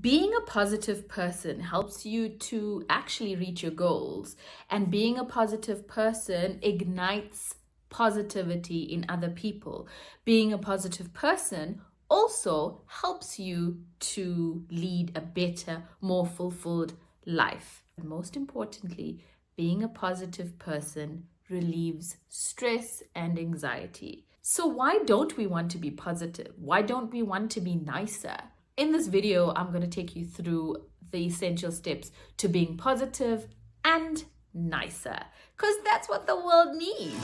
Being a positive person helps you to actually reach your goals, and being a positive person ignites positivity in other people. Being a positive person also helps you to lead a better, more fulfilled life. And most importantly, being a positive person relieves stress and anxiety. So why don't we want to be positive? Why don't we want to be nicer? In this video, I'm going to take you through the essential steps to being positive and nicer, because that's what the world needs.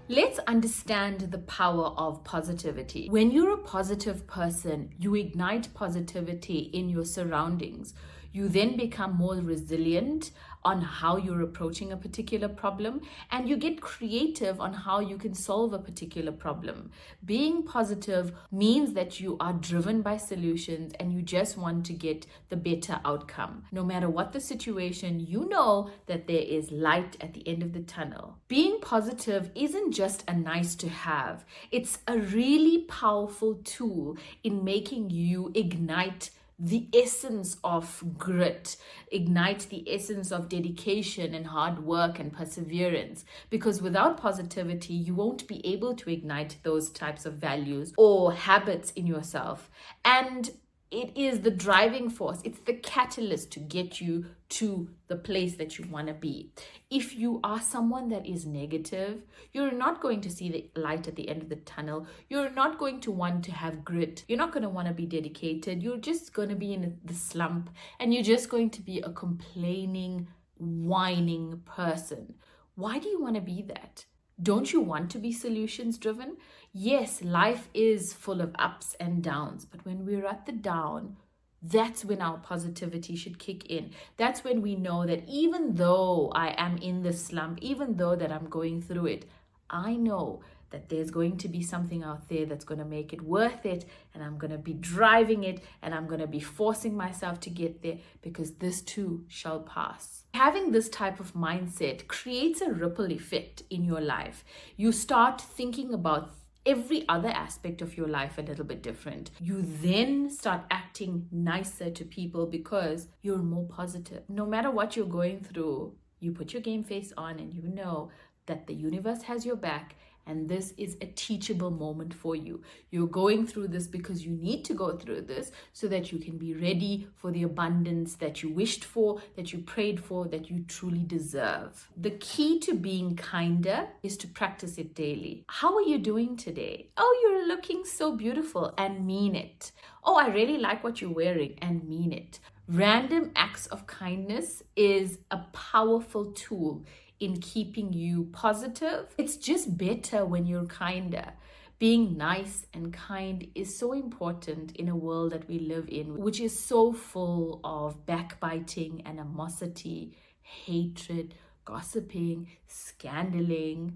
Let's understand the power of positivity. When you're a positive person, you ignite positivity in your surroundings. You then become more resilient on how you're approaching a particular problem, and you get creative on how you can solve a particular problem. Being positive means that you are driven by solutions and you just want to get the better outcome. No matter what the situation, you know that there is light at the end of the tunnel. Being positive isn't just a nice to have, it's a really powerful tool in making you ignite the essence of grit, ignite the essence of dedication and hard work and perseverance. Because without positivity, you won't be able to ignite those types of values or habits in yourself. And it is the driving force, it's the catalyst to get you to the place that you want to be. If you are someone that is negative, you're not going to see the light at the end of the tunnel. You're not going to want to have grit. You're not going to want to be dedicated. You're just going to be in the slump, and you're just going to be a complaining, whining person. Why do you want to be that? Don't you want to be solutions driven? Yes, life is full of ups and downs, but when we're at the down, that's when our positivity should kick in. That's when we know that even though I am in the slump, even though that I'm going through it, I know that there's going to be something out there that's going to make it worth it, and I'm going to be driving it, and I'm going to be forcing myself to get there, because this too shall pass. Having this type of mindset creates a ripple effect in your life. You start thinking about every other aspect of your life a little bit different. You then start acting nicer to people because you're more positive. No matter what you're going through, you put your game face on and you know that the universe has your back, and this is a teachable moment for you. You're going through this because you need to go through this so that you can be ready for the abundance that you wished for, that you prayed for, that you truly deserve. The key to being kinder is to practice it daily. How are you doing today? Oh, you're looking so beautiful, and mean it. Oh, I really like what you're wearing, and mean it. Random acts of kindness is a powerful tool in keeping you positive. It's just better when you're kinder. Being nice and kind is so important in a world that we live in, which is so full of backbiting, animosity, hatred, gossiping, scandaling.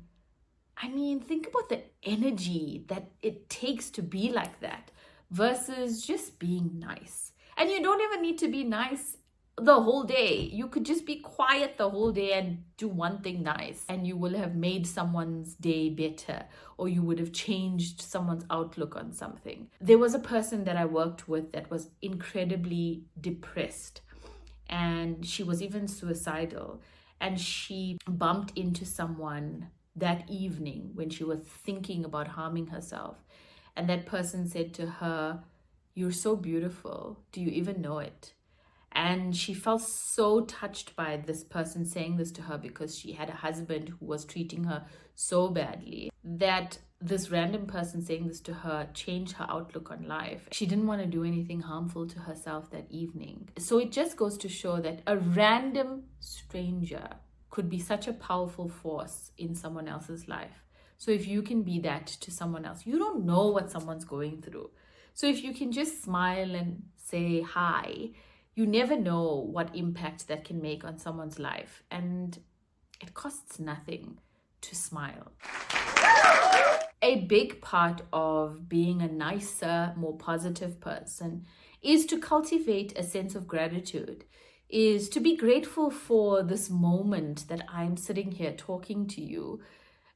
I mean, think about the energy that it takes to be like that versus just being nice. And you don't even need to be nice the whole day. You could just be quiet the whole day and do one thing nice, and you will have made someone's day better, or you would have changed someone's outlook on something. There was a person that I worked with that was incredibly depressed, and she was even suicidal, and she bumped into someone that evening when she was thinking about harming herself, and that person said to her, "You're so beautiful. Do you even know it?" And she felt so touched by this person saying this to her, because she had a husband who was treating her so badly, that this random person saying this to her changed her outlook on life. She didn't want to do anything harmful to herself that evening. So it just goes to show that a random stranger could be such a powerful force in someone else's life. So if you can be that to someone else, you don't know what someone's going through. So if you can just smile and say hi, you never know what impact that can make on someone's life. And it costs nothing to smile. A big part of being a nicer, more positive person is to cultivate a sense of gratitude, is to be grateful for this moment that I'm sitting here talking to you.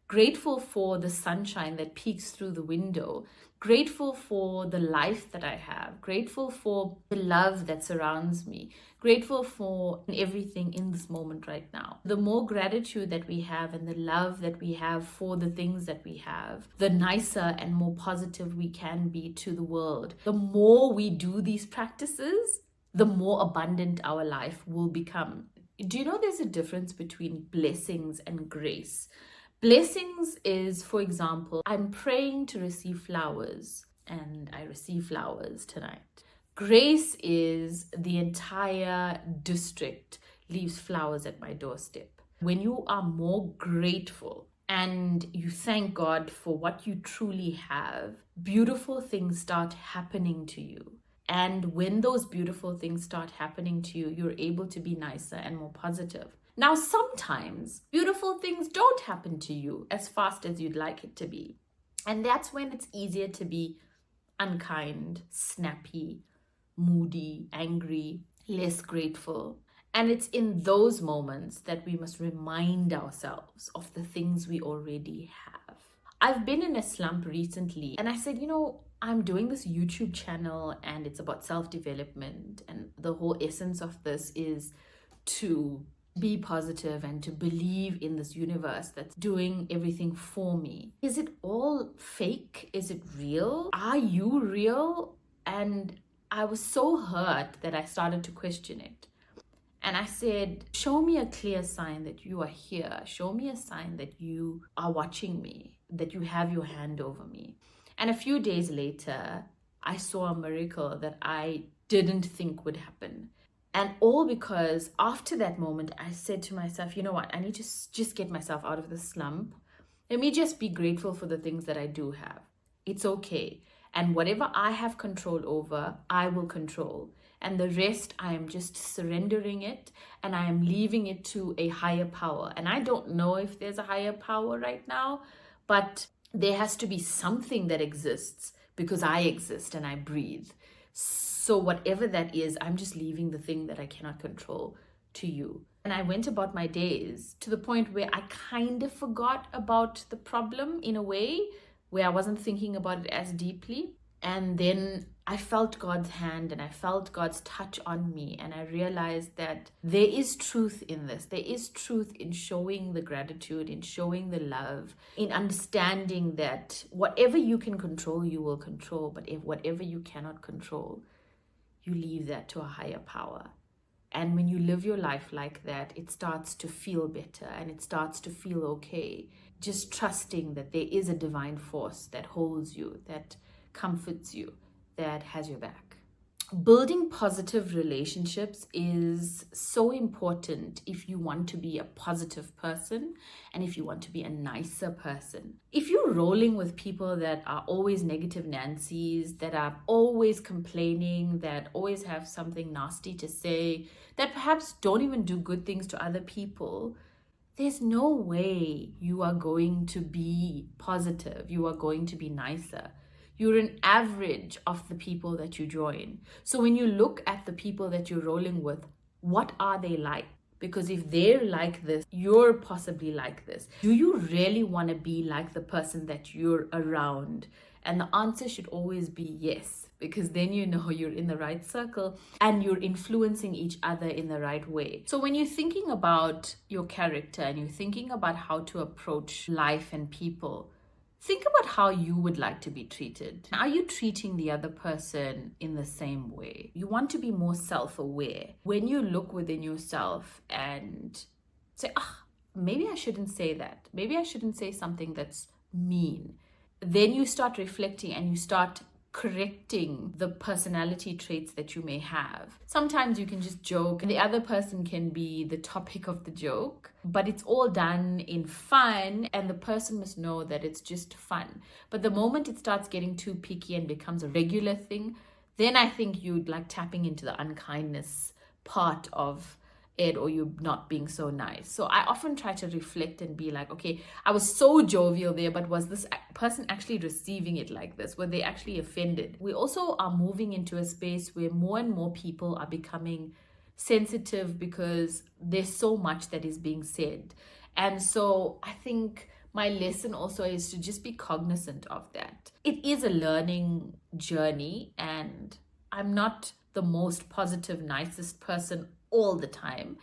grateful for the sunshine that peeks through the window, grateful for the life that I have, grateful for the love that surrounds me, grateful for everything in this moment right now. The more gratitude that we have and the love that we have for the things that we have, the nicer and more positive we can be to the world. The more we do these practices, the more abundant our life will become. Do you know there's a difference between blessings and grace? Blessings is, for example, I'm praying to receive flowers and I receive flowers tonight. Grace is the entire district leaves flowers at my doorstep. When you are more grateful and you thank God for what you truly have, beautiful things start happening to you. And when those beautiful things start happening to you, you're able to be nicer and more positive. Now, sometimes beautiful things don't happen to you as fast as you'd like it to be. And that's when it's easier to be unkind, snappy, moody, angry, less grateful. And it's in those moments that we must remind ourselves of the things we already have. I've been in a slump recently and I said, I'm doing this YouTube channel and it's about self-development. And the whole essence of this is to be positive and to believe in this universe that's doing everything for me. Is it all fake? Is it real? Are you real? And I was so hurt that I started to question it. And I said, show me a clear sign that you are here. Show me a sign that you are watching me, that you have your hand over me. And a few days later, I saw a miracle that I didn't think would happen. And all because after that moment, I said to myself, you know what, I need to just get myself out of the slump. Let me just be grateful for the things that I do have. It's okay. And whatever I have control over, I will control. And the rest, I am just surrendering it and I am leaving it to a higher power. And I don't know if there's a higher power right now, but there has to be something that exists because I exist and I breathe. So whatever that is, I'm just leaving the thing that I cannot control to you. And I went about my days to the point where I kind of forgot about the problem in a way where I wasn't thinking about it as deeply. And then I felt God's hand and I felt God's touch on me. And I realized that there is truth in this. There is truth in showing the gratitude, in showing the love, in understanding that whatever you can control, you will control. But if whatever you cannot control, you leave that to a higher power. And when you live your life like that, it starts to feel better and it starts to feel okay. Just trusting that there is a divine force that holds you, that comforts you, that has your back. Building positive relationships is so important if you want to be a positive person and if you want to be a nicer person. If you're rolling with people that are always negative Nancy's, that are always complaining, that always have something nasty to say, that perhaps don't even do good things to other people, there's no way you are going to be positive. You are going to be nicer. You're an average of the people that you join. So when you look at the people that you're rolling with, what are they like? Because if they're like this, you're possibly like this. Do you really want to be like the person that you're around? And the answer should always be yes, because then you know you're in the right circle and you're influencing each other in the right way. So when you're thinking about your character and you're thinking about how to approach life and people, think about how you would like to be treated. Are you treating the other person in the same way? You want to be more self-aware. When you look within yourself and say, maybe I shouldn't say that. Maybe I shouldn't say something that's mean. Then you start reflecting and you start correcting the personality traits that you may have. Sometimes you can just joke and the other person can be the topic of the joke, but it's all done in fun and the person must know that it's just fun. But the moment it starts getting too picky and becomes a regular thing, then I think you'd like tapping into the unkindness part of it, or you not being so nice. So I often try to reflect and be like, okay, I was so jovial there, but was this person actually receiving it like this? Were they actually offended? We also are moving into a space where more and more people are becoming sensitive because there's so much that is being said. And so I think my lesson also is to just be cognizant of that. It is a learning journey, and I'm not the most positive, nicest person all the time,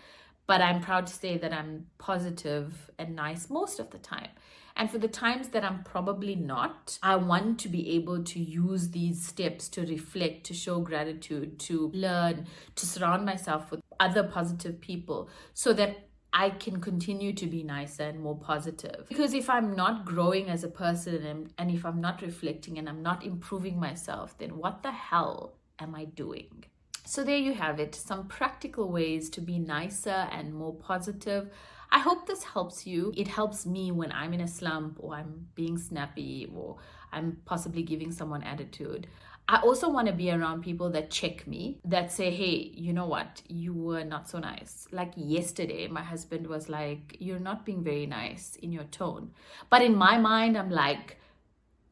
but I'm proud to say that I'm positive and nice most of the time. And for the times that I'm probably not, I want to be able to use these steps to reflect, to show gratitude, to learn, to surround myself with other positive people so that I can continue to be nicer and more positive. Because if I'm not growing as a person, and if I'm not reflecting and I'm not improving myself, then what the hell am I doing? So there you have it, some practical ways to be nicer and more positive. I hope this helps you. It helps me when I'm in a slump, or I'm being snappy, or I'm possibly giving someone attitude. I also want to be around people that check me, that say, hey, you know what? You were not so nice. Like yesterday, my husband was like, you're not being very nice in your tone. But in my mind, I'm like,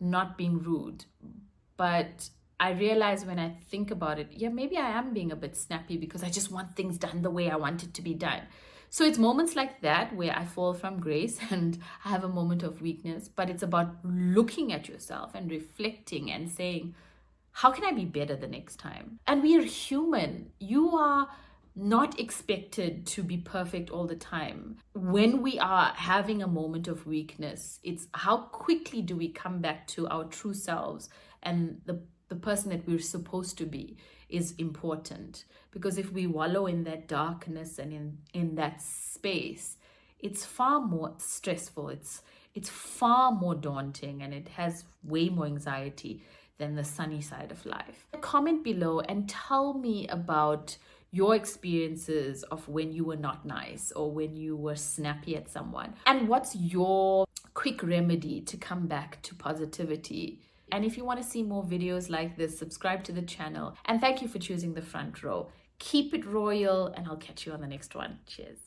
not being rude. But I realize when I think about it, yeah, maybe I am being a bit snappy because I just want things done the way I want it to be done. So it's moments like that where I fall from grace and I have a moment of weakness, but it's about looking at yourself and reflecting and saying, how can I be better the next time? And we are human. You are not expected to be perfect all the time. When we are having a moment of weakness, it's how quickly do we come back to our true selves, and the person that we're supposed to be is important. Because if we wallow in that darkness and in that space, it's far more stressful. It's far more daunting, and it has way more anxiety than the sunny side of life. Comment below and tell me about your experiences of when you were not nice or when you were snappy at someone. And what's your quick remedy to come back to positivity? And if you want to see more videos like this, subscribe to the channel. And thank you for choosing the front row. Keep it royal, and I'll catch you on the next one. Cheers.